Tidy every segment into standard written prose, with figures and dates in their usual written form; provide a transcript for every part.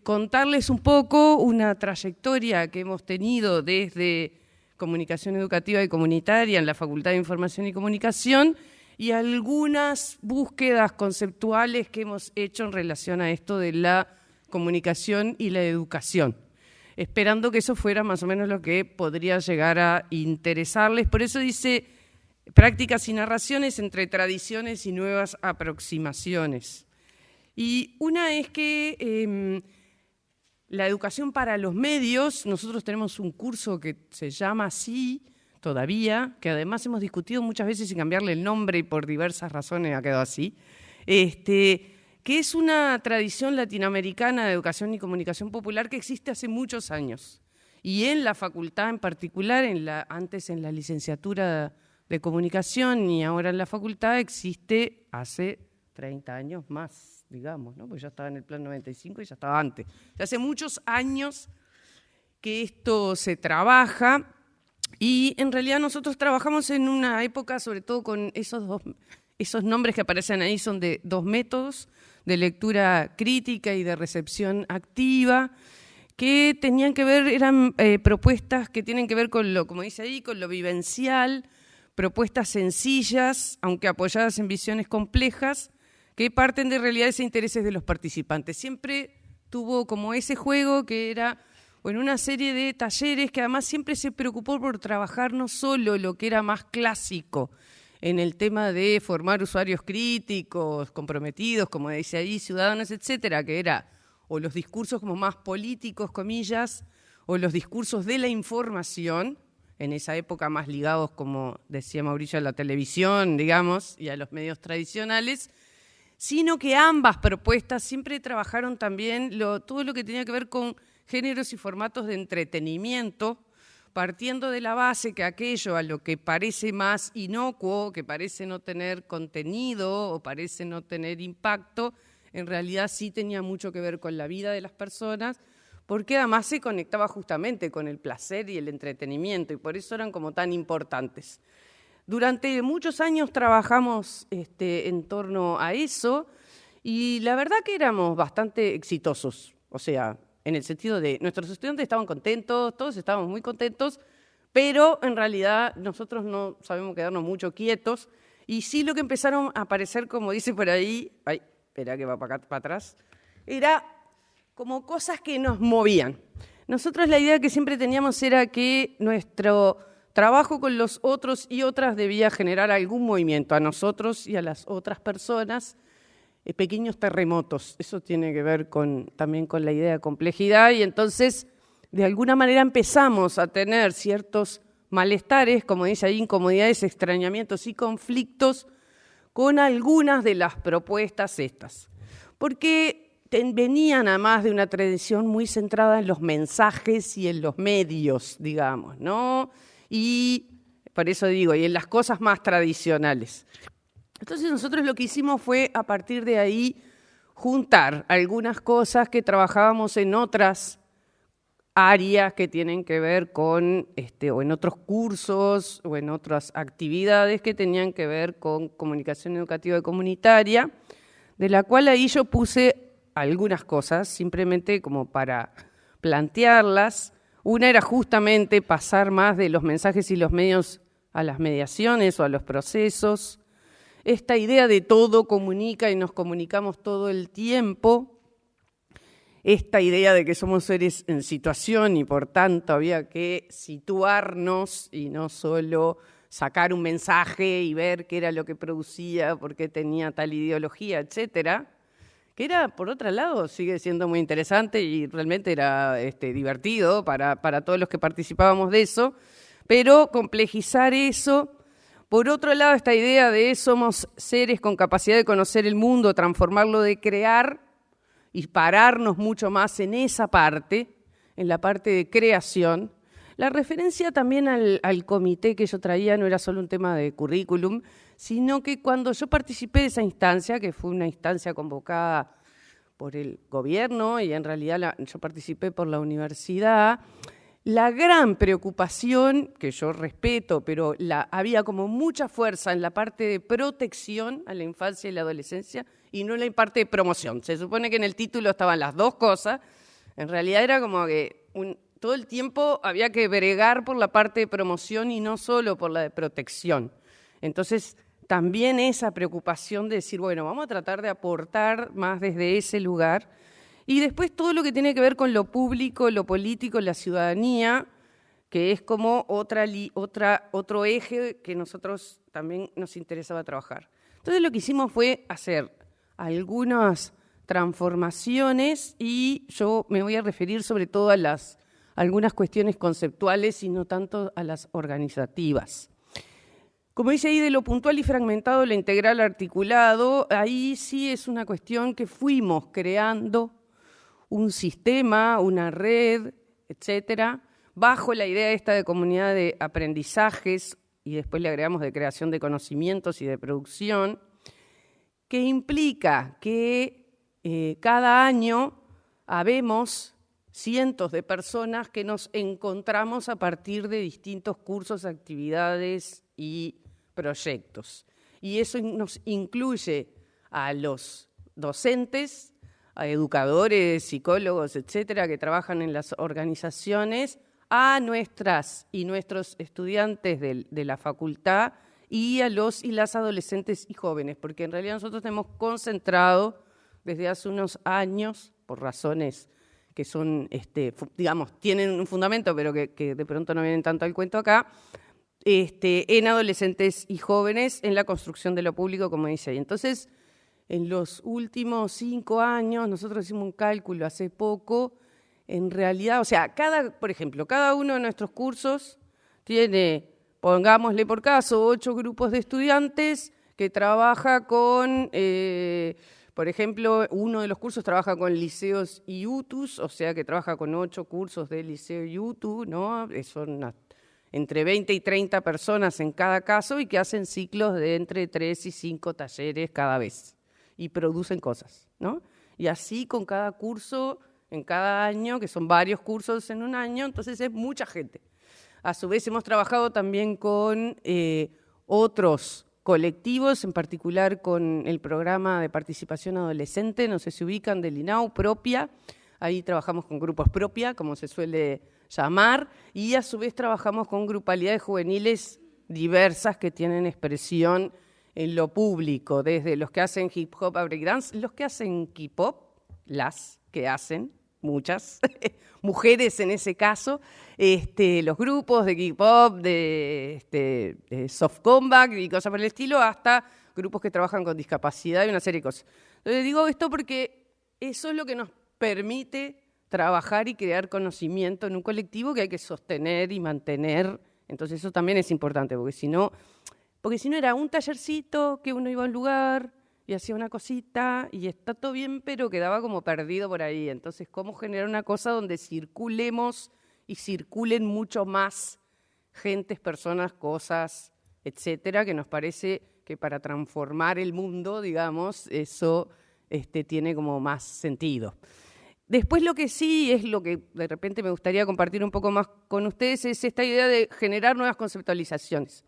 contarles un poco una trayectoria que hemos tenido desde Comunicación Educativa y Comunitaria en la Facultad de Información y Comunicación y algunas búsquedas conceptuales que hemos hecho en relación a esto de la comunicación y la educación, esperando que eso fuera más o menos lo que podría llegar a interesarles. Por eso dice prácticas y narraciones entre tradiciones y nuevas aproximaciones. Y una es que la educación para los medios, nosotros tenemos un curso que se llama así todavía, que además hemos discutido muchas veces sin cambiarle el nombre y por diversas razones ha quedado así, que es una tradición latinoamericana de educación y comunicación popular que existe hace muchos años. Y en la facultad en particular, antes en la licenciatura de comunicación y ahora en la facultad, existe hace 30 años más, digamos, ¿no? Pues ya estaba en el Plan 95 y ya estaba antes. Hace muchos años que esto se trabaja y en realidad nosotros trabajamos en una época, sobre todo con esos nombres que aparecen ahí, son de dos métodos de lectura crítica y de recepción activa, que tenían que ver, eran propuestas que tienen que ver con lo, como dice ahí, con lo vivencial, propuestas sencillas, aunque apoyadas en visiones complejas, que parten de realidades e intereses de los participantes. Siempre tuvo como ese juego que era una serie de talleres que además siempre se preocupó por trabajar no solo lo que era más clásico en el tema de formar usuarios críticos, comprometidos, como dice ahí, ciudadanos, etcétera, que era o los discursos como más políticos, comillas, o los discursos de la información, en esa época más ligados, como decía Mauricio, a la televisión, digamos, y a los medios tradicionales, sino que ambas propuestas siempre trabajaron también todo lo que tenía que ver con géneros y formatos de entretenimiento, partiendo de la base que aquello a lo que parece más inocuo, que parece no tener contenido o parece no tener impacto, en realidad sí tenía mucho que ver con la vida de las personas, porque además se conectaba justamente con el placer y el entretenimiento, y por eso eran como tan importantes. Durante muchos años trabajamos en torno a eso y la verdad que éramos bastante exitosos, o sea, en el sentido de nuestros estudiantes estaban contentos, todos estábamos muy contentos, pero en realidad nosotros no sabemos quedarnos mucho quietos y sí lo que empezaron a aparecer, como dice por ahí, espera que va para acá, para atrás, era como cosas que nos movían. Nosotros la idea que siempre teníamos era que nuestro trabajo con los otros y otras debía generar algún movimiento a nosotros y a las otras personas, pequeños terremotos. Eso tiene que ver también con la idea de complejidad y entonces de alguna manera empezamos a tener ciertos malestares, como dice ahí, incomodidades, extrañamientos y conflictos con algunas de las propuestas estas. Porque venían además de una tradición muy centrada en los mensajes y en los medios, digamos, ¿no? Y por eso digo, y en las cosas más tradicionales. Entonces nosotros lo que hicimos fue, a partir de ahí, juntar algunas cosas que trabajábamos en otras áreas que tienen que ver con, o en otros cursos, o en otras actividades que tenían que ver con comunicación educativa y comunitaria, de la cual ahí yo puse algunas cosas, simplemente como para plantearlas. Una era justamente pasar más de los mensajes y los medios a las mediaciones o a los procesos. Esta idea de todo comunica y nos comunicamos todo el tiempo. Esta idea de que somos seres en situación y por tanto había que situarnos y no solo sacar un mensaje y ver qué era lo que producía, por qué tenía tal ideología, etcétera. Que era, por otro lado, sigue siendo muy interesante y realmente era divertido para todos los que participábamos de eso, pero complejizar eso. Por otro lado, esta idea de somos seres con capacidad de conocer el mundo, transformarlo, de crear y pararnos mucho más en esa parte, en la parte de creación. La referencia también al comité que yo traía no era solo un tema de currículum, sino que cuando yo participé de esa instancia, que fue una instancia convocada por el gobierno y en realidad yo participé por la universidad, la gran preocupación, que yo respeto, pero había como mucha fuerza en la parte de protección a la infancia y la adolescencia y no en la parte de promoción. Se supone que en el título estaban las dos cosas, En realidad era como que todo el tiempo había que bregar por la parte de promoción y no solo por la de protección. Entonces, también esa preocupación de decir, bueno, vamos a tratar de aportar más desde ese lugar. Y después todo lo que tiene que ver con lo público, lo político, la ciudadanía, que es como otro eje que nosotros también nos interesaba trabajar. Entonces lo que hicimos fue hacer algunas transformaciones y yo me voy a referir sobre todo a algunas cuestiones conceptuales y no tanto a las organizativas. Como dice ahí, de lo puntual y fragmentado, lo integral articulado, ahí sí es una cuestión que fuimos creando un sistema, una red, etcétera, bajo la idea esta de comunidad de aprendizajes, y después le agregamos de creación de conocimientos y de producción, que implica que cada año habemos cientos de personas que nos encontramos a partir de distintos cursos, actividades y proyectos. Y eso nos incluye a los docentes, a educadores, psicólogos, etcétera, que trabajan en las organizaciones, a nuestras y nuestros estudiantes de la facultad y a los y las adolescentes y jóvenes, porque en realidad nosotros hemos concentrado desde hace unos años, por razones que son, digamos, tienen un fundamento, pero que de pronto no vienen tanto al cuento acá, en adolescentes y jóvenes en la construcción de lo público, como dice ahí. Entonces, en los últimos 5 años, nosotros hicimos un cálculo hace poco, en realidad, o sea, por ejemplo, cada uno de nuestros cursos tiene, pongámosle por caso, 8 grupos de estudiantes que trabaja con, por ejemplo, uno de los cursos trabaja con liceos y UTUs, o sea que trabaja con 8 cursos de liceo y UTU, ¿no? Son entre 20 y 30 personas en cada caso y que hacen ciclos de entre 3 y 5 talleres cada vez y producen cosas, ¿no? Y así con cada curso, en cada año, que son varios cursos en un año, entonces es mucha gente. A su vez hemos trabajado también con otros colectivos, en particular con el programa de participación adolescente, no sé si ubican, del INAU, Propia. Ahí trabajamos con grupos Propia, como se suele llamar, y a su vez trabajamos con grupalidades juveniles diversas que tienen expresión en lo público, desde los que hacen hip hop a breakdance, los que hacen K-pop, las que hacen, muchas, mujeres en ese caso, los grupos de K-pop, de soft combat y cosas por el estilo, hasta grupos que trabajan con discapacidad y una serie de cosas. Entonces digo esto porque eso es lo que nos permite trabajar y crear conocimiento en un colectivo que hay que sostener y mantener. Entonces eso también es importante, porque si no era un tallercito que uno iba a un lugar y hacía una cosita y está todo bien, pero quedaba como perdido por ahí. Entonces, ¿cómo generar una cosa donde circulemos y circulen mucho más gentes, personas, cosas, etcétera? Que nos parece que para transformar el mundo, digamos, eso tiene como más sentido. Después lo que sí es lo que de repente me gustaría compartir un poco más con ustedes es esta idea de generar nuevas conceptualizaciones.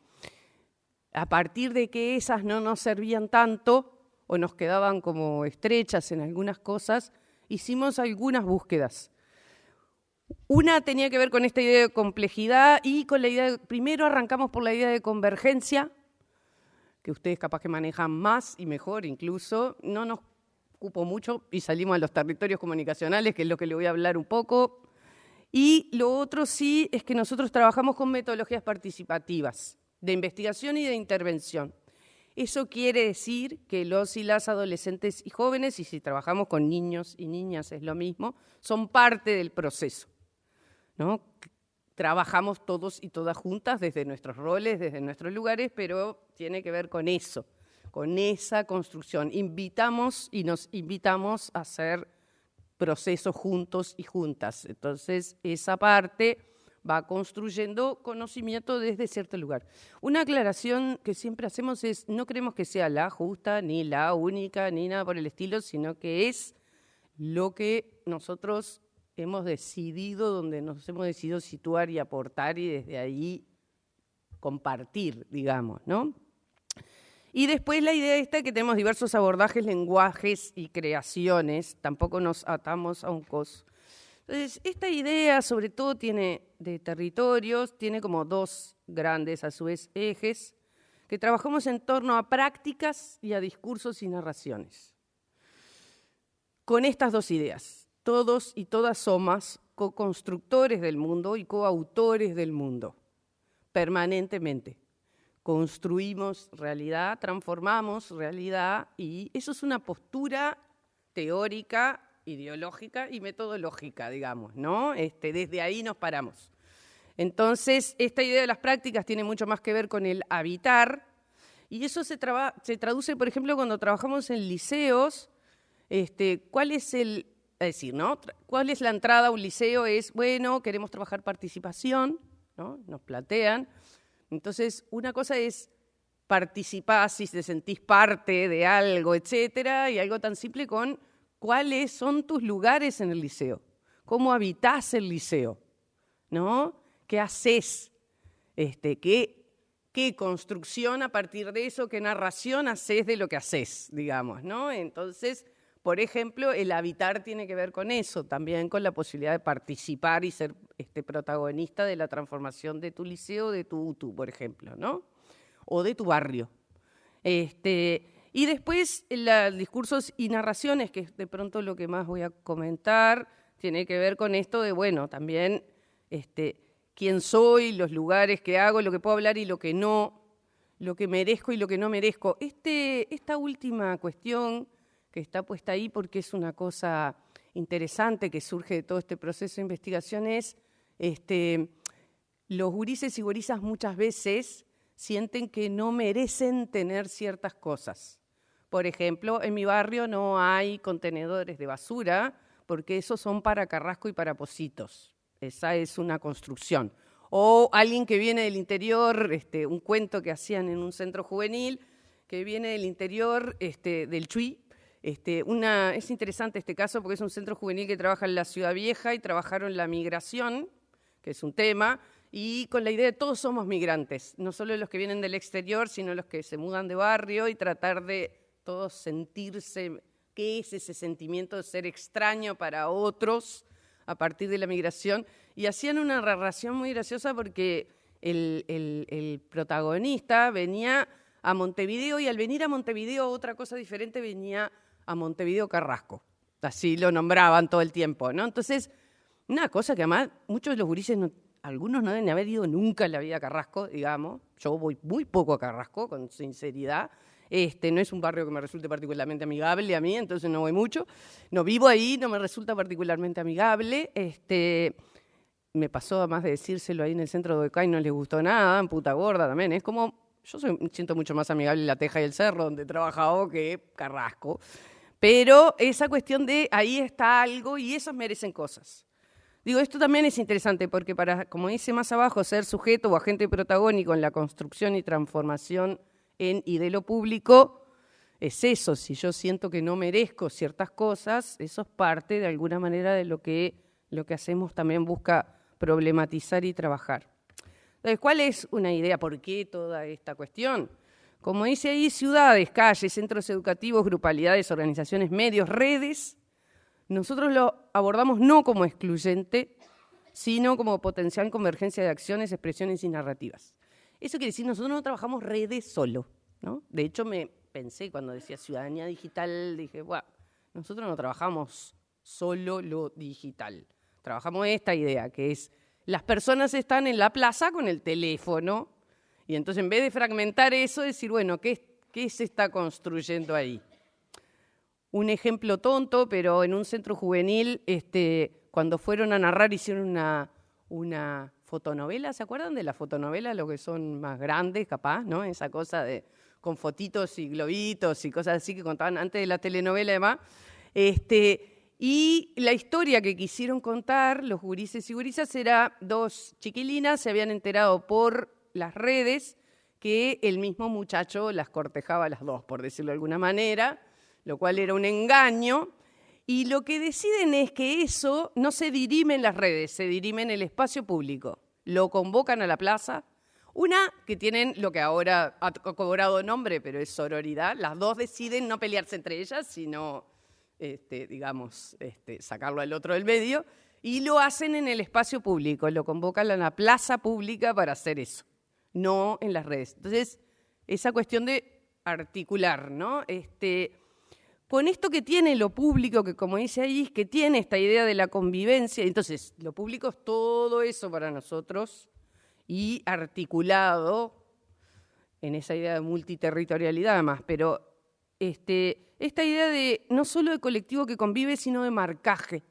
A partir de que esas no nos servían tanto o nos quedaban como estrechas en algunas cosas, hicimos algunas búsquedas. Una tenía que ver con esta idea de complejidad y con la idea, primero arrancamos por la idea de convergencia, que ustedes capaz que manejan más y mejor incluso, no nos ocupó mucho y salimos a los territorios comunicacionales, que es lo que le voy a hablar un poco. Y lo otro sí es que nosotros trabajamos con metodologías participativas, de investigación y de intervención. Eso quiere decir que los y las adolescentes y jóvenes, y si trabajamos con niños y niñas es lo mismo, son parte del proceso, ¿no? Trabajamos todos y todas juntas desde nuestros roles, desde nuestros lugares, pero tiene que ver con eso, con esa construcción. Invitamos y nos invitamos a hacer procesos juntos y juntas. Entonces, esa parte va construyendo conocimiento desde cierto lugar. Una aclaración que siempre hacemos es, no creemos que sea la justa, ni la única, ni nada por el estilo, sino que es lo que nosotros hemos decidido, donde nos hemos decidido situar y aportar y desde ahí compartir, digamos, ¿no? Y después la idea esta que tenemos diversos abordajes, lenguajes y creaciones, tampoco nos atamos a un coso. Entonces, esta idea sobre todo de territorios, tiene como dos grandes, a su vez, ejes, que trabajamos en torno a prácticas y a discursos y narraciones. Con estas dos ideas, todos y todas somos co-constructores del mundo y coautores del mundo, permanentemente. Construimos realidad, transformamos realidad, y eso es una postura teórica, ideológica y metodológica, digamos, ¿no? Desde ahí nos paramos. Entonces, esta idea de las prácticas tiene mucho más que ver con el habitar, y eso se traduce, por ejemplo, cuando trabajamos en liceos, ¿cuál es la entrada a un liceo? Es, bueno, queremos trabajar participación, ¿no? Nos plantean. Entonces, una cosa es participar, si te sentís parte de algo, etcétera, y algo tan simple con cuáles son tus lugares en el liceo, cómo habitás el liceo, ¿no? ¿Qué haces? ¿Qué construcción a partir de eso, qué narración haces de lo que haces, digamos, ¿no? Entonces, por ejemplo, el habitar tiene que ver con eso, también con la posibilidad de participar y ser protagonista de la transformación de tu liceo, de tu UTU, por ejemplo, ¿no? O de tu barrio. Y después, discursos y narraciones, que es de pronto lo que más voy a comentar, tiene que ver con esto de, bueno, también quién soy, los lugares que hago, lo que puedo hablar y lo que no, lo que merezco y lo que no merezco. Esta última cuestión que está puesta ahí porque es una cosa interesante que surge de todo este proceso de investigación es, los gurises y gurisas muchas veces sienten que no merecen tener ciertas cosas. Por ejemplo, en mi barrio no hay contenedores de basura porque esos son para Carrasco y para Pocitos. Esa es una construcción. O alguien que viene del interior, un cuento que hacían en un centro juvenil, que viene del interior del Chuy. Es interesante este caso porque es un centro juvenil que trabaja en la Ciudad Vieja y trabajaron la migración, que es un tema, y con la idea de todos somos migrantes, no solo los que vienen del exterior, sino los que se mudan de barrio, y tratar de todos sentirse, qué es ese sentimiento de ser extraño para otros a partir de la migración. Y hacían una narración muy graciosa porque el protagonista venía a Montevideo, y al venir a Montevideo otra cosa diferente, venía a Montevideo Carrasco. Así lo nombraban todo el tiempo, ¿no? Entonces, una cosa que además muchos de los gurises, algunos no deben haber ido nunca en la vida a Carrasco, digamos. Yo voy muy poco a Carrasco, con sinceridad. No es un barrio que me resulte particularmente amigable a mí, entonces no voy mucho. No vivo ahí, no me resulta particularmente amigable. Me pasó, además de decírselo ahí en el centro de Ocay, no les gustó nada, en Puta Gorda también. Es como, siento mucho más amigable La Teja y el Cerro, donde he trabajado, que Carrasco. Pero esa cuestión de ahí está algo y esos merecen cosas. Digo, esto también es interesante porque para, como dice más abajo, ser sujeto o agente protagónico en la construcción y transformación en y de lo público, es eso. Si yo siento que no merezco ciertas cosas, eso es parte de alguna manera de lo que hacemos también busca problematizar y trabajar. Entonces, ¿cuál es una idea? ¿Por qué toda esta cuestión? Como dice ahí, ciudades, calles, centros educativos, grupalidades, organizaciones, medios, redes. Nosotros lo abordamos no como excluyente, sino como potencial convergencia de acciones, expresiones y narrativas. Eso quiere decir, nosotros no trabajamos redes solo, ¿no? De hecho, me pensé cuando decía ciudadanía digital, dije, bueno, nosotros no trabajamos solo lo digital. Trabajamos esta idea, que es, las personas están en la plaza con el teléfono, y entonces en vez de fragmentar eso, decir, bueno, ¿qué se está construyendo ahí? Un ejemplo tonto, pero en un centro juvenil, cuando fueron a narrar, hicieron una fotonovela, ¿se acuerdan de la fotonovela? Lo que son más grandes, capaz, ¿no? Esa cosa con fotitos y globitos y cosas así que contaban antes de la telenovela, además. Y la historia que quisieron contar los gurises y gurisas era dos chiquilinas, se habían enterado por las redes que el mismo muchacho las cortejaba a las dos, por decirlo de alguna manera, lo cual era un engaño, y lo que deciden es que eso no se dirime en las redes, se dirime en el espacio público. Lo convocan a la plaza, una que tienen lo que ahora ha cobrado nombre, pero es sororidad, las dos deciden no pelearse entre ellas, sino, sacarlo al otro del medio, Y lo hacen en el espacio público, lo convocan a la plaza pública para hacer eso, no en las redes. Entonces, esa cuestión de articular, ¿no? Con esto que tiene lo público, que como dice ahí, que tiene esta idea de la convivencia, entonces lo público es todo eso para nosotros y articulado en esa idea de multiterritorialidad además, pero esta idea de no solo de colectivo que convive, sino de marcaje.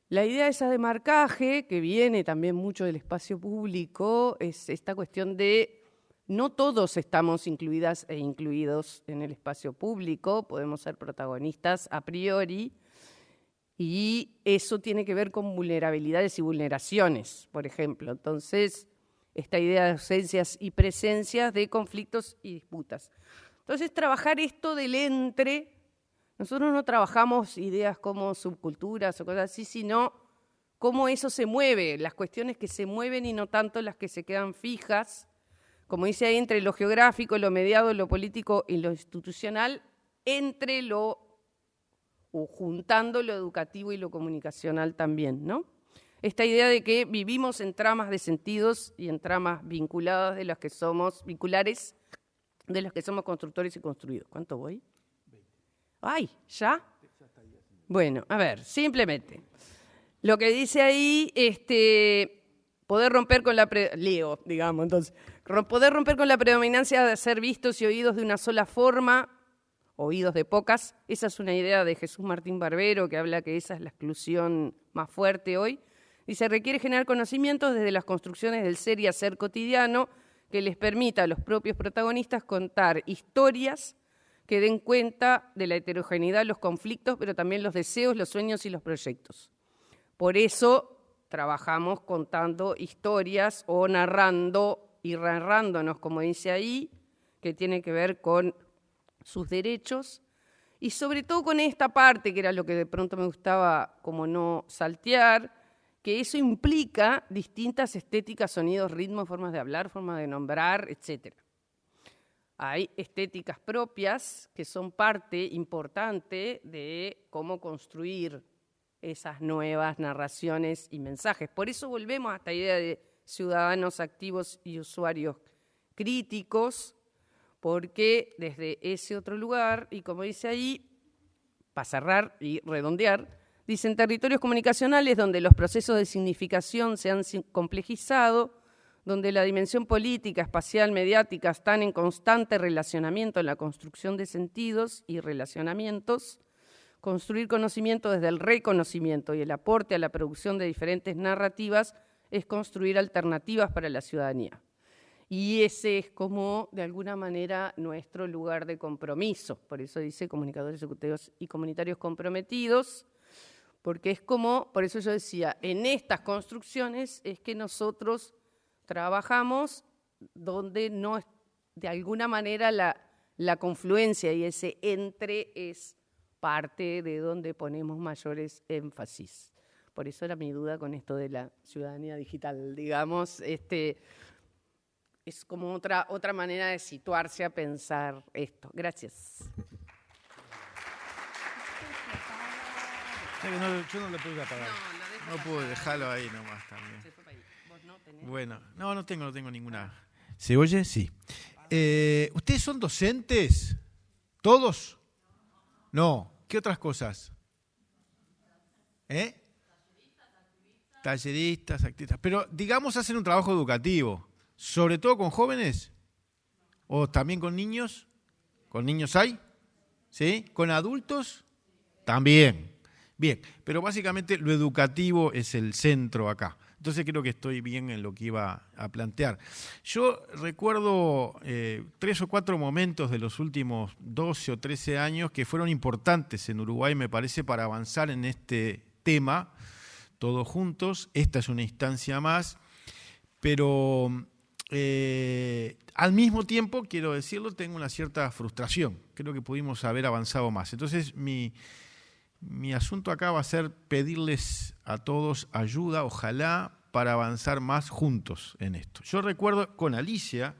La idea esa de marcaje, que viene también mucho del espacio público, es esta cuestión de no todos estamos incluidas e incluidos en el espacio público, podemos ser protagonistas a priori, y eso tiene que ver con vulnerabilidades y vulneraciones, por ejemplo. Entonces, esta idea de ausencias y presencias de conflictos y disputas. Entonces, trabajar esto del entre, nosotros no trabajamos ideas como subculturas o cosas así, sino cómo eso se mueve, las cuestiones que se mueven y no tanto las que se quedan fijas, como dice ahí, entre lo geográfico, lo mediado, lo político y lo institucional, entre o juntando lo educativo y lo comunicacional también, ¿no? Esta idea de que vivimos en tramas de sentidos y en tramas vinculadas de las que somos, vinculares, de las que somos constructores y construidos. ¿Cuánto voy? 20. ¡Ay! ¿Ya? Bueno, a ver, simplemente. Lo que dice ahí, poder romper con la... Leo, digamos, entonces. Poder romper con la predominancia de ser vistos y oídos de una sola forma, oídos de pocas. Esa es una idea de Jesús Martín Barbero, que habla que esa es la exclusión más fuerte hoy. Y se requiere generar conocimientos desde las construcciones del ser y hacer cotidiano que les permita a los propios protagonistas contar historias que den cuenta de la heterogeneidad, los conflictos, pero también los deseos, los sueños y los proyectos. Por eso trabajamos contando historias o narrando y narrándonos, como dice ahí, que tiene que ver con sus derechos y sobre todo con esta parte, que era lo que de pronto me gustaba como no saltear, que eso implica distintas estéticas, sonidos, ritmos, formas de hablar, formas de nombrar, etc. Hay estéticas propias que son parte importante de cómo construir esas nuevas narraciones y mensajes. Por eso volvemos a esta idea de ciudadanos activos y usuarios críticos, porque desde ese otro lugar, y como dice ahí, para cerrar y redondear, dicen territorios comunicacionales donde los procesos de significación se han complejizado, donde la dimensión política, espacial, mediática están en constante relacionamiento en la construcción de sentidos y relacionamientos, construir conocimiento desde el reconocimiento y el aporte a la producción de diferentes narrativas es construir alternativas para la ciudadanía. Y ese es como, de alguna manera, nuestro lugar de compromiso. Por eso dice comunicadores ejecutivos y comunitarios comprometidos, porque es como, por eso yo decía, en estas construcciones es que nosotros trabajamos donde no, de alguna manera, la confluencia y ese entre es parte de donde ponemos mayores énfasis. Por eso era mi duda con esto de la ciudadanía digital, digamos, es como otra manera de situarse a pensar esto. Gracias. Yo no lo pude apagar. No pude dejarlo ahí nomás también. ¿Vos no tenés? Bueno, no tengo ninguna. ¿Se oye? Sí. ¿Ustedes son docentes? ¿Todos? No. ¿Qué otras cosas? Talleristas, activistas. Pero, digamos, hacen un trabajo educativo. ¿Sobre todo con jóvenes? ¿O también con niños? ¿Con niños hay? ¿Sí? ¿Con adultos? También. Bien, pero básicamente lo educativo es el centro acá. Entonces creo que estoy bien en lo que iba a plantear. Yo recuerdo 3 o 4 momentos de los últimos 12 o 13 años que fueron importantes en Uruguay, me parece, para avanzar en este tema, todos juntos. Esta es una instancia más, pero al mismo tiempo, quiero decirlo, tengo una cierta frustración. Creo que pudimos haber avanzado más. Entonces, mi asunto acá va a ser pedirles a todos ayuda, ojalá, para avanzar más juntos en esto. Yo recuerdo con Alicia,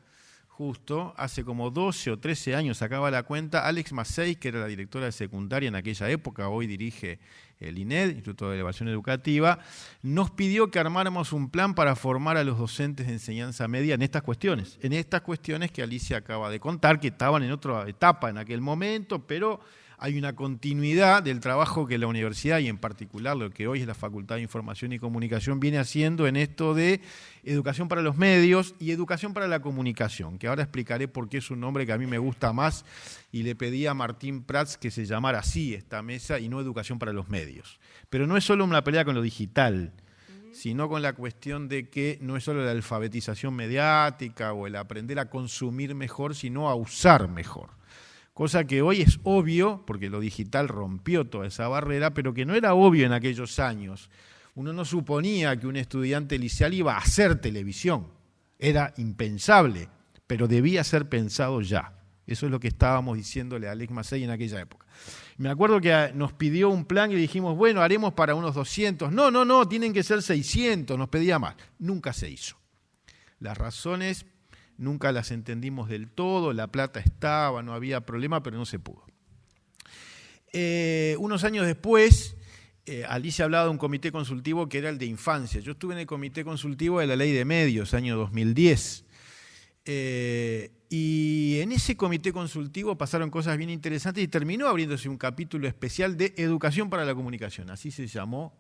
justo, hace como 12 o 13 años, sacaba la cuenta, Alex Massey, que era la directora de secundaria en aquella época, hoy dirige el INED, Instituto de Evaluación Educativa, nos pidió que armáramos un plan para formar a los docentes de enseñanza media en estas cuestiones que Alicia acaba de contar, que estaban en otra etapa en aquel momento, pero hay una continuidad del trabajo que la universidad, y en particular lo que hoy es la Facultad de Información y Comunicación, viene haciendo en esto de educación para los medios y educación para la comunicación, que ahora explicaré por qué es un nombre que a mí me gusta más, y le pedí a Martín Prats que se llamara así esta mesa y no educación para los medios. Pero no es solo una pelea con lo digital, sino con la cuestión de que no es solo la alfabetización mediática o el aprender a consumir mejor, sino a usar mejor. Cosa que hoy es obvio, porque lo digital rompió toda esa barrera, pero que no era obvio en aquellos años. Uno no suponía que un estudiante liceal iba a hacer televisión. Era impensable, pero debía ser pensado ya. Eso es lo que estábamos diciéndole a Alex Massey en aquella época. Me acuerdo que nos pidió un plan y le dijimos, bueno, haremos para unos 200. No, tienen que ser 600, nos pedía más. Nunca se hizo. Las razones nunca las entendimos del todo, la plata estaba, no había problema, pero no se pudo. Unos años después, Alicia hablaba de un comité consultivo que era el de infancia. Yo estuve en el comité consultivo de la Ley de Medios, año 2010. Y en ese comité consultivo pasaron cosas bien interesantes y terminó abriéndose un capítulo especial de educación para la comunicación, así se llamó,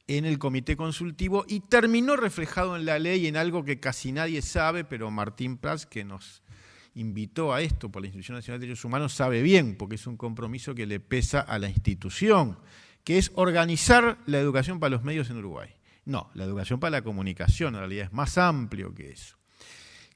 en el comité consultivo, y terminó reflejado en la ley en algo que casi nadie sabe, pero Martín Prats, que nos invitó a esto por la Institución Nacional de Derechos Humanos, sabe bien, porque es un compromiso que le pesa a la institución, que es organizar la educación para los medios en Uruguay. No, la educación para la comunicación en realidad es más amplio que eso.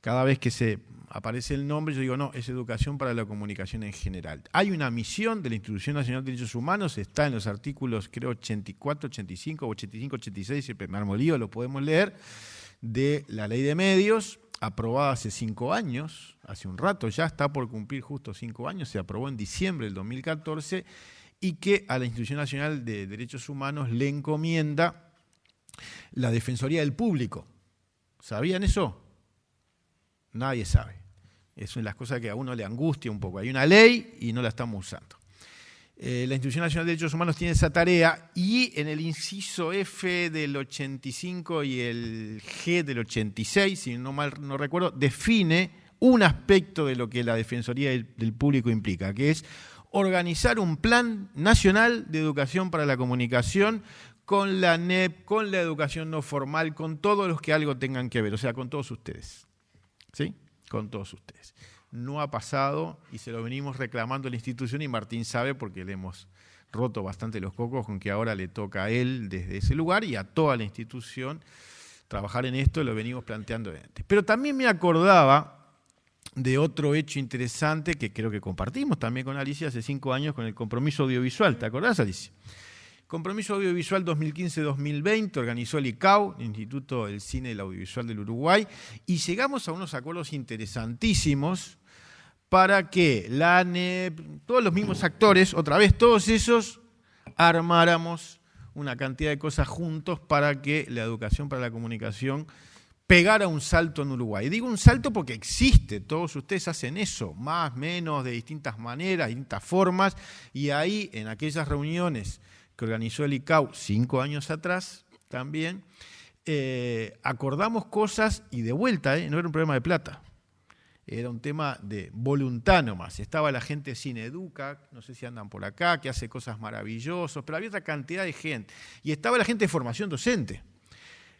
Cada vez que se aparece el nombre, yo digo, no, es educación para la comunicación en general. Hay una misión de la Institución Nacional de Derechos Humanos, está en los artículos, creo, 84, 85, 85, 86, siempre me armo lío, lo podemos leer, de la Ley de Medios, aprobada hace 5 años, hace un rato ya, está por cumplir justo 5 años, se aprobó en diciembre del 2014, y que a la Institución Nacional de Derechos Humanos le encomienda la Defensoría del Público. ¿Sabían eso? Nadie sabe. Es una de las cosas que a uno le angustia un poco. Hay una ley y no la estamos usando. La Institución Nacional de Derechos Humanos tiene esa tarea, y en el inciso F del 85 y el G del 86, si no mal no recuerdo, define un aspecto de lo que la Defensoría del Público implica, que es organizar un plan nacional de educación para la comunicación con la NEP, con la educación no formal, con todos los que algo tengan que ver, o sea, con todos ustedes. ¿Sí? Con todos ustedes. No ha pasado y se lo venimos reclamando a la institución, y Martín sabe porque le hemos roto bastante los cocos con que ahora le toca a él desde ese lugar y a toda la institución trabajar en esto, lo venimos planteando antes. Pero también me acordaba de otro hecho interesante que creo que compartimos también con Alicia hace 5 años con el compromiso audiovisual. ¿Te acordás, Alicia? Compromiso Audiovisual 2015-2020, organizó el ICAO, el Instituto del Cine y el Audiovisual del Uruguay, y llegamos a unos acuerdos interesantísimos para que la ANEP, todos los mismos actores, otra vez todos esos, armáramos una cantidad de cosas juntos para que la educación para la comunicación pegara un salto en Uruguay. Digo un salto porque existe, todos ustedes hacen eso, más, menos, de distintas maneras, distintas formas, y ahí en aquellas reuniones que organizó el ICAO 5 años atrás también, acordamos cosas, y de vuelta, no era un problema de plata, era un tema de voluntad nomás. Estaba la gente de Cineeduca, no sé si andan por acá, que hace cosas maravillosas, pero había otra cantidad de gente. Y estaba la gente de formación docente,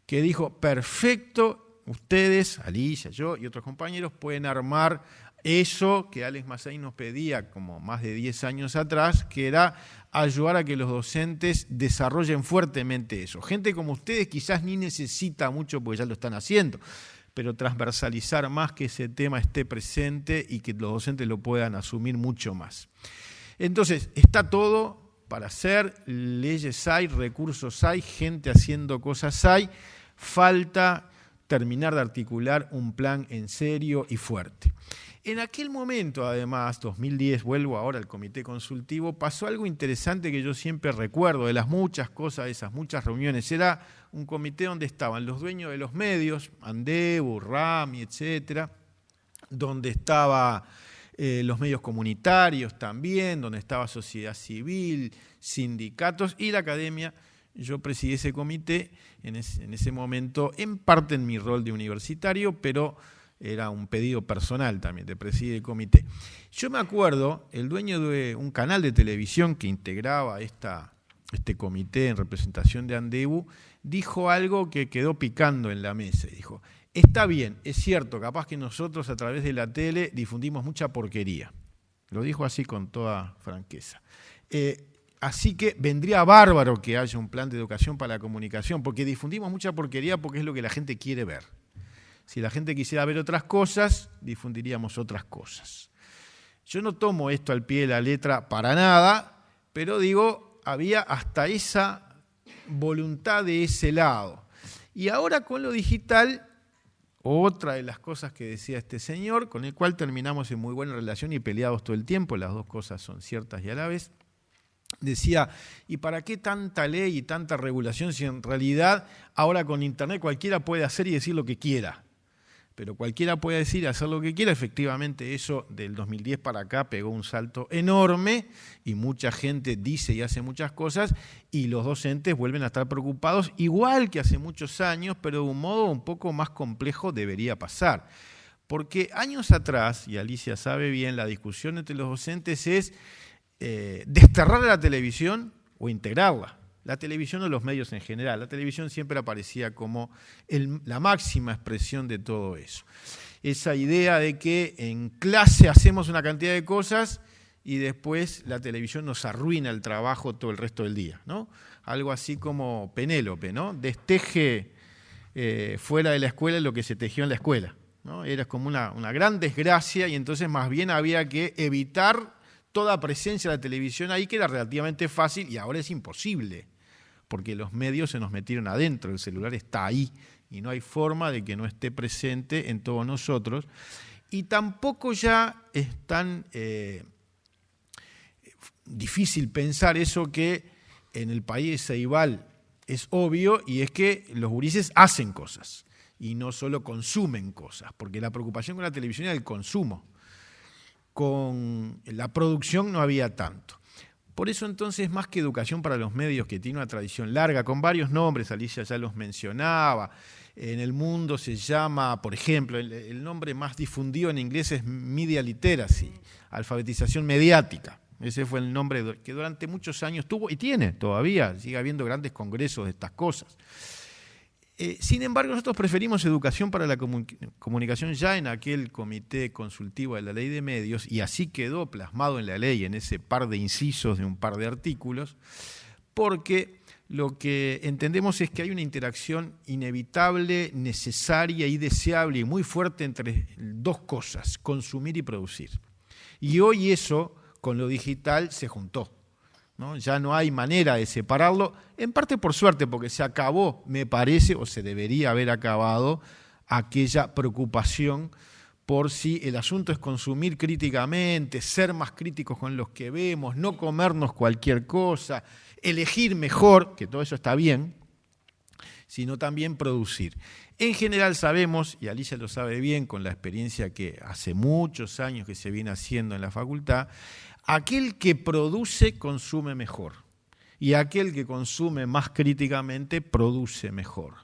que dijo, perfecto, ustedes, Alicia, yo y otros compañeros pueden armar eso que Alex Massey nos pedía como más de 10 años atrás, que era ayudar a que los docentes desarrollen fuertemente eso. Gente como ustedes quizás ni necesita mucho porque ya lo están haciendo, pero transversalizar más, que ese tema esté presente y que los docentes lo puedan asumir mucho más. Entonces, está todo para hacer, leyes hay, recursos hay, gente haciendo cosas hay, falta terminar de articular un plan en serio y fuerte. En aquel momento, además, 2010, vuelvo ahora al comité consultivo, pasó algo interesante que yo siempre recuerdo de las muchas cosas, de esas muchas reuniones. Era un comité donde estaban los dueños de los medios, Andebu, Rami, etcétera, donde estaba los medios comunitarios también, donde estaba sociedad civil, sindicatos y la academia. Yo presidí ese comité en ese momento, en parte en mi rol de universitario, pero era un pedido personal también de presidir el comité. Yo me acuerdo, el dueño de un canal de televisión que integraba este comité en representación de Andebu, dijo algo que quedó picando en la mesa. Dijo, está bien, es cierto, capaz que nosotros a través de la tele difundimos mucha porquería. Lo dijo así con toda franqueza. Así que vendría bárbaro que haya un plan de educación para la comunicación, porque difundimos mucha porquería porque es lo que la gente quiere ver. Si la gente quisiera ver otras cosas, difundiríamos otras cosas. Yo no tomo esto al pie de la letra para nada, pero digo, había hasta esa voluntad de ese lado. Y ahora con lo digital, otra de las cosas que decía este señor, con el cual terminamos en muy buena relación y peleados todo el tiempo, las dos cosas son ciertas y a la vez, decía, ¿y para qué tanta ley y tanta regulación si en realidad ahora con Internet cualquiera puede hacer y decir lo que quiera? Pero cualquiera puede decir y hacer lo que quiera. Efectivamente, eso del 2010 para acá pegó un salto enorme y mucha gente dice y hace muchas cosas y los docentes vuelven a estar preocupados, igual que hace muchos años, pero de un modo un poco más complejo debería pasar. Porque años atrás, y Alicia sabe bien, la discusión entre los docentes es desterrar a la televisión o integrarla. La televisión o los medios en general. La televisión siempre aparecía como la máxima expresión de todo eso. Esa idea de que en clase hacemos una cantidad de cosas y después la televisión nos arruina el trabajo todo el resto del día, ¿no? Algo así como Penélope, ¿no? Desteje fuera de la escuela lo que se tejió en la escuela, ¿no? Era como una gran desgracia y entonces más bien había que evitar toda presencia de la televisión ahí, que era relativamente fácil y ahora es imposible, porque los medios se nos metieron adentro, el celular está ahí y no hay forma de que no esté presente en todos nosotros. Y tampoco ya es tan difícil pensar eso que en el país de Ceibal es obvio, y es que los gurises hacen cosas y no solo consumen cosas, porque la preocupación con la televisión era el consumo. Con la producción no había tanto. Por eso entonces, más que educación para los medios, que tiene una tradición larga, con varios nombres, Alicia ya los mencionaba, en el mundo se llama, por ejemplo, el nombre más difundido en inglés es Media Literacy, alfabetización mediática. Ese fue el nombre que durante muchos años tuvo y tiene todavía, sigue habiendo grandes congresos de estas cosas. Sin embargo, nosotros preferimos educación para la comunicación ya en aquel comité consultivo de la ley de medios, y así quedó plasmado en la ley, en ese par de incisos de un par de artículos, porque lo que entendemos es que hay una interacción inevitable, necesaria y deseable y muy fuerte entre dos cosas, consumir y producir. Y hoy eso, con lo digital, se juntó, ¿no? Ya no hay manera de separarlo, en parte por suerte, porque se acabó, me parece, o se debería haber acabado, aquella preocupación por si el asunto es consumir críticamente, ser más críticos con los que vemos, no comernos cualquier cosa, elegir mejor, que todo eso está bien, sino también producir. En general sabemos, y Alicia lo sabe bien con la experiencia que hace muchos años que se viene haciendo en la facultad, aquel que produce consume mejor y aquel que consume más críticamente produce mejor.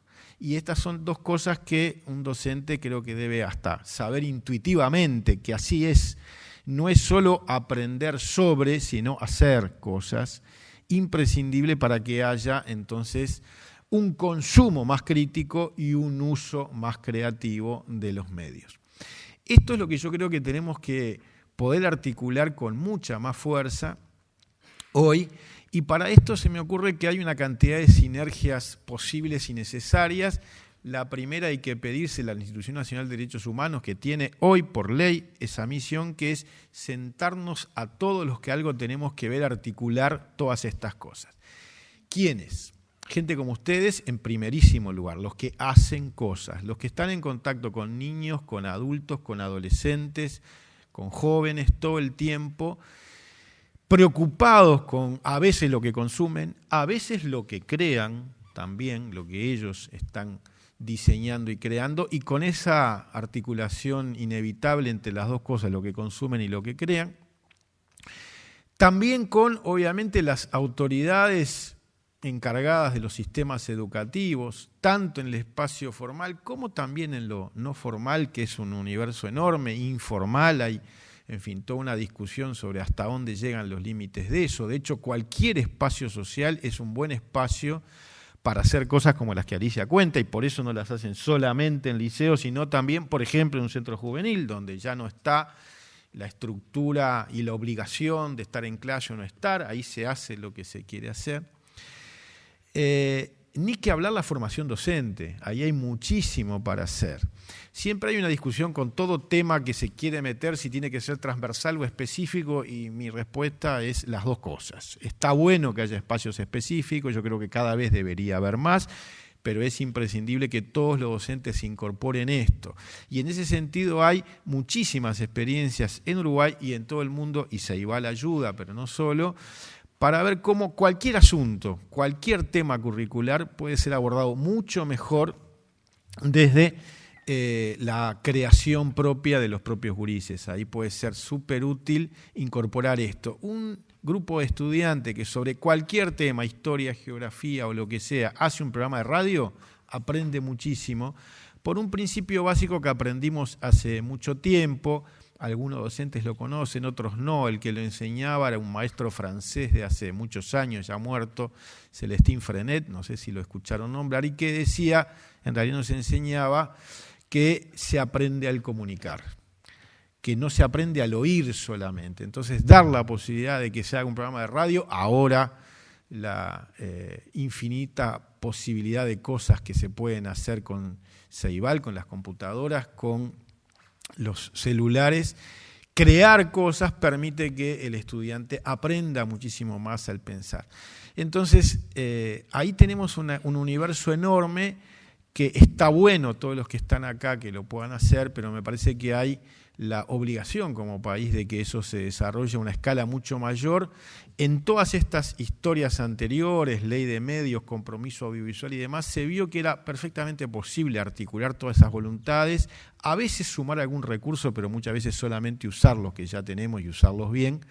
Y estas son dos cosas que un docente creo que debe hasta saber intuitivamente que así es. No es solo aprender sobre, sino hacer cosas, imprescindible para que haya entonces un consumo más crítico y un uso más creativo de los medios. Esto es lo que yo creo que tenemos que poder articular con mucha más fuerza hoy, y para esto se me ocurre que hay una cantidad de sinergias posibles y necesarias. La primera hay que pedírsela a la Institución Nacional de Derechos Humanos, que tiene hoy por ley esa misión, que es sentarnos a todos los que algo tenemos que ver, articular todas estas cosas. ¿Quiénes? Gente como ustedes en primerísimo lugar, los que hacen cosas, los que están en contacto con niños, con adultos, con adolescentes, con jóvenes todo el tiempo, preocupados con a veces lo que consumen, a veces lo que crean también, lo que ellos están diseñando y creando, y con esa articulación inevitable entre las dos cosas, lo que consumen y lo que crean. También con, obviamente, las autoridades encargadas de los sistemas educativos, tanto en el espacio formal como también en lo no formal, que es un universo enorme, informal, hay, en fin, toda una discusión sobre hasta dónde llegan los límites de eso. De hecho, cualquier espacio social es un buen espacio para hacer cosas como las que Alicia cuenta, y por eso no las hacen solamente en liceos, sino también, por ejemplo, en un centro juvenil, donde ya no está la estructura y la obligación de estar en clase o no estar, ahí se hace lo que se quiere hacer. Ni que hablar la formación docente, ahí hay muchísimo para hacer. Siempre hay una discusión con todo tema que se quiere meter, si tiene que ser transversal o específico, y mi respuesta es las dos cosas. Está bueno que haya espacios específicos, yo creo que cada vez debería haber más, pero es imprescindible que todos los docentes se incorporen esto. Y en ese sentido hay muchísimas experiencias en Uruguay y en todo el mundo, y Ceibal ayuda, pero no solo, para ver cómo cualquier asunto, cualquier tema curricular puede ser abordado mucho mejor desde la creación propia de los propios gurises. Ahí puede ser súper útil incorporar esto. Un grupo de estudiantes que sobre cualquier tema, historia, geografía o lo que sea, hace un programa de radio, aprende muchísimo por un principio básico que aprendimos hace mucho tiempo. Algunos docentes lo conocen, otros no. El que lo enseñaba era un maestro francés de hace muchos años, ya muerto, Celestin Frenet, no sé si lo escucharon nombrar, y que decía, en realidad nos enseñaba, que se aprende al comunicar, que no se aprende al oír solamente. Entonces, dar la posibilidad de que se haga un programa de radio, ahora la infinita posibilidad de cosas que se pueden hacer con Ceibal, con las computadoras, con los celulares, crear cosas permite que el estudiante aprenda muchísimo más al pensar. Entonces, ahí tenemos un universo enorme que está bueno todos los que están acá que lo puedan hacer, pero me parece que hay la obligación como país de que eso se desarrolle a una escala mucho mayor. En todas estas historias anteriores, ley de medios, compromiso audiovisual y demás, se vio que era perfectamente posible articular todas esas voluntades, a veces sumar algún recurso, pero muchas veces solamente usar los que ya tenemos y usarlos bien,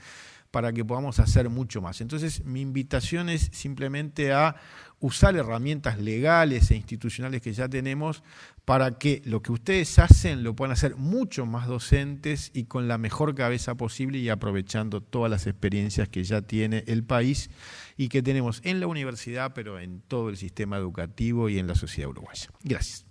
para que podamos hacer mucho más. Entonces, mi invitación es simplemente a usar herramientas legales e institucionales que ya tenemos para que lo que ustedes hacen lo puedan hacer mucho más docentes y con la mejor cabeza posible, y aprovechando todas las experiencias que ya tiene el país y que tenemos en la universidad, pero en todo el sistema educativo y en la sociedad uruguaya. Gracias.